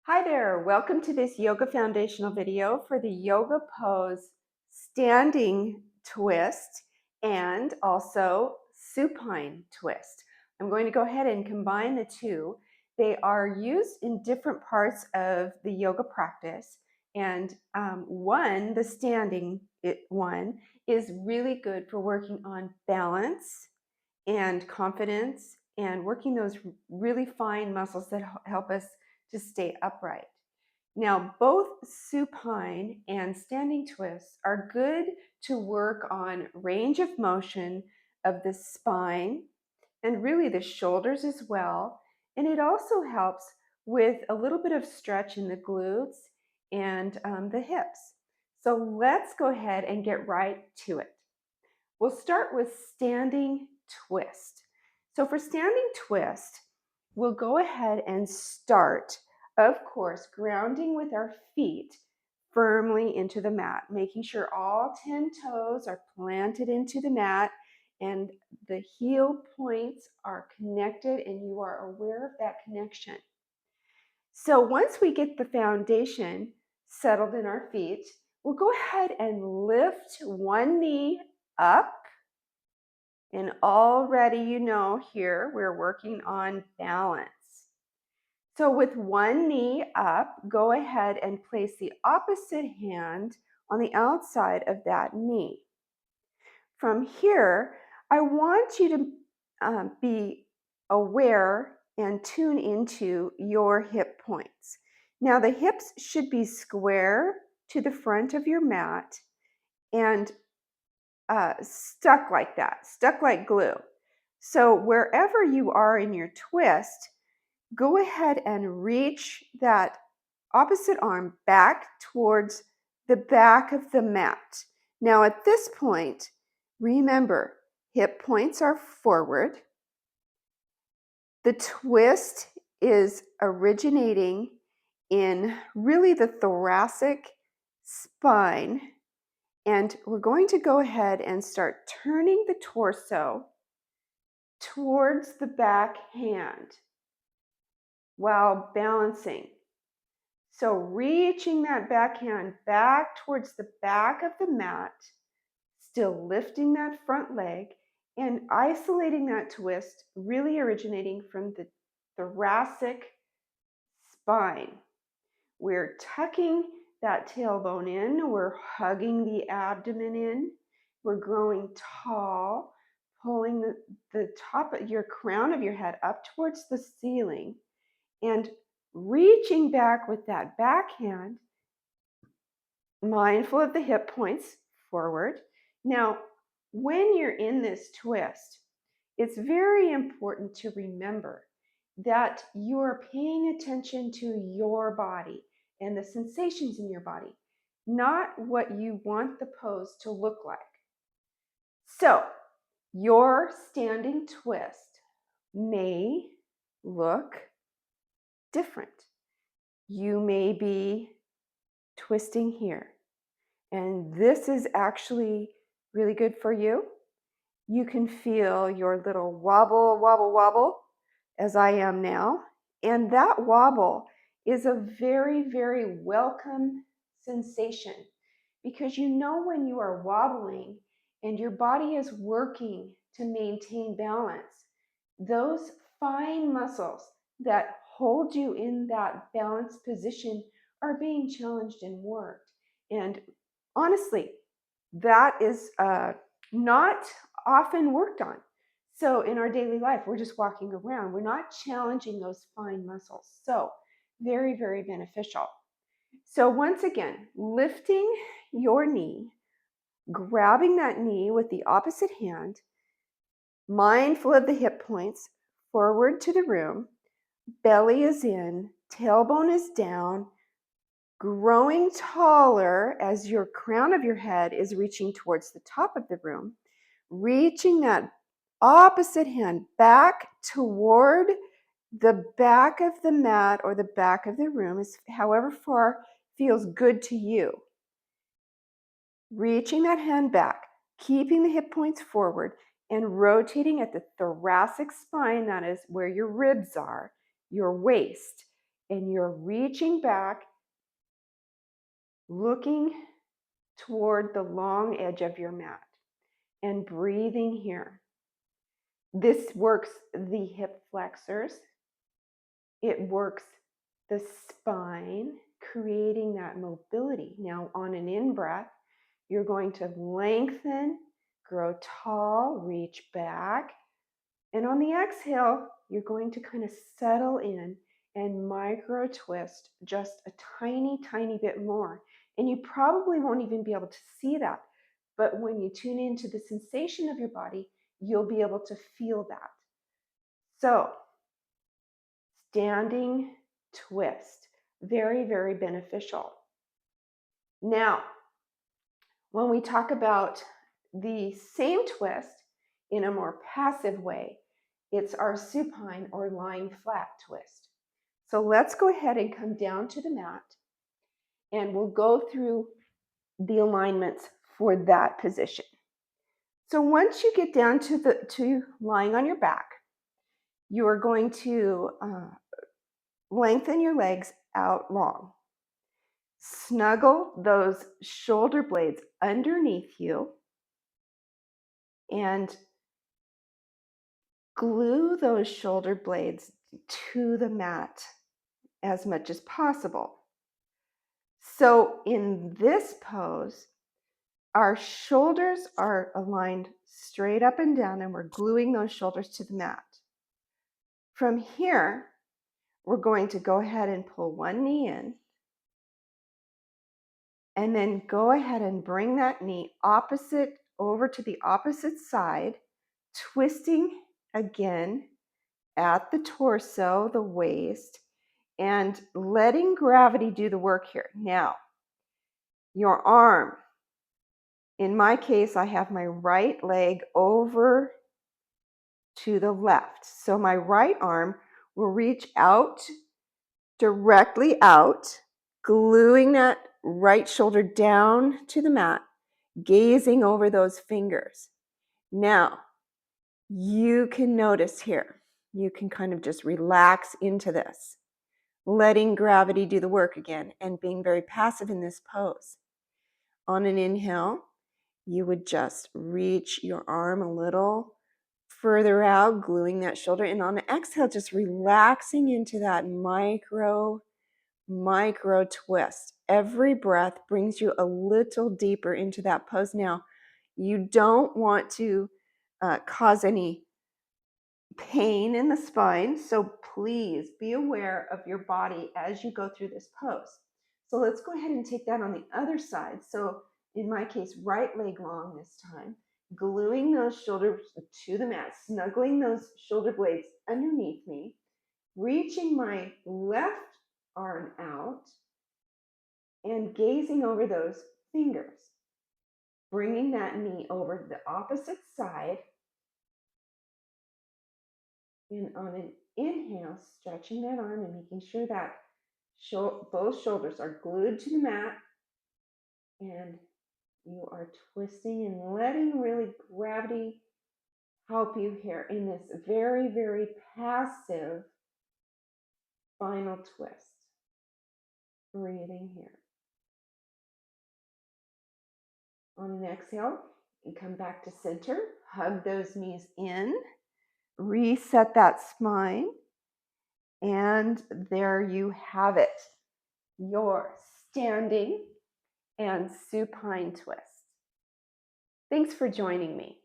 Hi there, welcome to this yoga foundational video for the yoga pose standing twist and also supine twist. I'm going to go ahead and combine the two. They are used in different parts of the yoga practice, and the standing one is really good for working on balance and confidence and working those really fine muscles that help us to stay upright. Now, both supine and standing twists are good to work on range of motion of the spine and really the shoulders as well. And it also helps with a little bit of stretch in the glutes and the hips. So let's go ahead and get right to it. We'll start with standing twist. So for standing twist, we'll go ahead and start, of course, grounding with our feet firmly into the mat, making sure all 10 toes are planted into the mat and the heel points are connected and you are aware of that connection. So once we get the foundation settled in our feet, we'll go ahead and lift one knee up. And already you know here we're working on balance. So with one knee up, go ahead and place the opposite hand on the outside of that knee. From here, I want you to be aware and tune into your hip points. Now the hips should be square to the front of your mat and stuck like that, stuck like glue. So wherever you are in your twist, go ahead and reach that opposite arm back towards the back of the mat. Now at this point, remember, hip points are forward. The twist is originating in really the thoracic spine. And we're going to go ahead and start turning the torso towards the back hand while balancing. So reaching that back hand back towards the back of the mat, still lifting that front leg and isolating that twist, really originating from the thoracic spine. We're tucking that tailbone in, we're hugging the abdomen in, we're growing tall, pulling the top of your crown of your head up towards the ceiling and reaching back with that back hand, mindful of the hip points forward. Now, when you're in this twist, it's very important to remember that you're paying attention to your body and the sensations in your body, not what you want the pose to look like. So, your standing twist may look different. You may be twisting here, and this is actually really good for you. You can feel your little wobble, wobble, wobble, as I am now. And that wobble is a very, very welcome sensation because you know when you are wobbling and your body is working to maintain balance, those fine muscles that hold you in that balanced position are being challenged and worked. And honestly, that is not often worked on. So in our daily life, we're just walking around. We're not challenging those fine muscles. So very, very beneficial. So once again, lifting your knee, grabbing that knee with the opposite hand, mindful of the hip points, forward to the room, belly is in, tailbone is down, growing taller as your crown of your head is reaching towards the top of the room, reaching that opposite hand back toward the back of the mat or the back of the room, is however far feels good to you. Reaching that hand back, keeping the hip points forward, and rotating at the thoracic spine, that is where your ribs are, your waist, and you're reaching back, looking toward the long edge of your mat and breathing here. This works the hip flexors. It works the spine, creating that mobility. Now, on an in-breath, you're going to lengthen, grow tall, reach back. And on the exhale, you're going to kind of settle in and micro twist just a tiny, tiny bit more. And you probably won't even be able to see that. But when you tune into the sensation of your body, you'll be able to feel that. So, standing twist, very, very beneficial. Now, when we talk about the same twist in a more passive way, it's our supine or lying flat twist. So let's go ahead and come down to the mat and we'll go through the alignments for that position. So once you get down to lying on your back, you are going to lengthen your legs out long. Snuggle those shoulder blades underneath you and glue those shoulder blades to the mat as much as possible. So in this pose, our shoulders are aligned straight up and down, and we're gluing those shoulders to the mat. From here, we're going to go ahead and pull one knee in, and then go ahead and bring that knee opposite over to the opposite side, twisting again at the torso, the waist, and letting gravity do the work here. Now, your arm. In my case, I have my right leg over to the left. So my right arm will reach out, directly out, gluing that right shoulder down to the mat, gazing over those fingers. Now, you can notice here, you can kind of just relax into this, letting gravity do the work again and being very passive in this pose. On an inhale, you would just reach your arm a little further out, gluing that shoulder. And on the exhale, just relaxing into that micro twist. Every breath brings you a little deeper into that pose. Now, you don't want to cause any pain in the spine, so please be aware of your body as you go through this pose. So let's go ahead and take that on the other side. So in my case, right leg long this time, gluing those shoulders to the mat, snuggling those shoulder blades underneath me, reaching my left arm out, and gazing over those fingers, bringing that knee over to the opposite side, and on an inhale, stretching that arm and making sure that both shoulders are glued to the mat, and you are twisting and letting really gravity help you here in this very, very passive spinal twist. Breathing here. On an exhale, you come back to center, hug those knees in, reset that spine, and there you have it, your standing and supine twist. Thanks for joining me.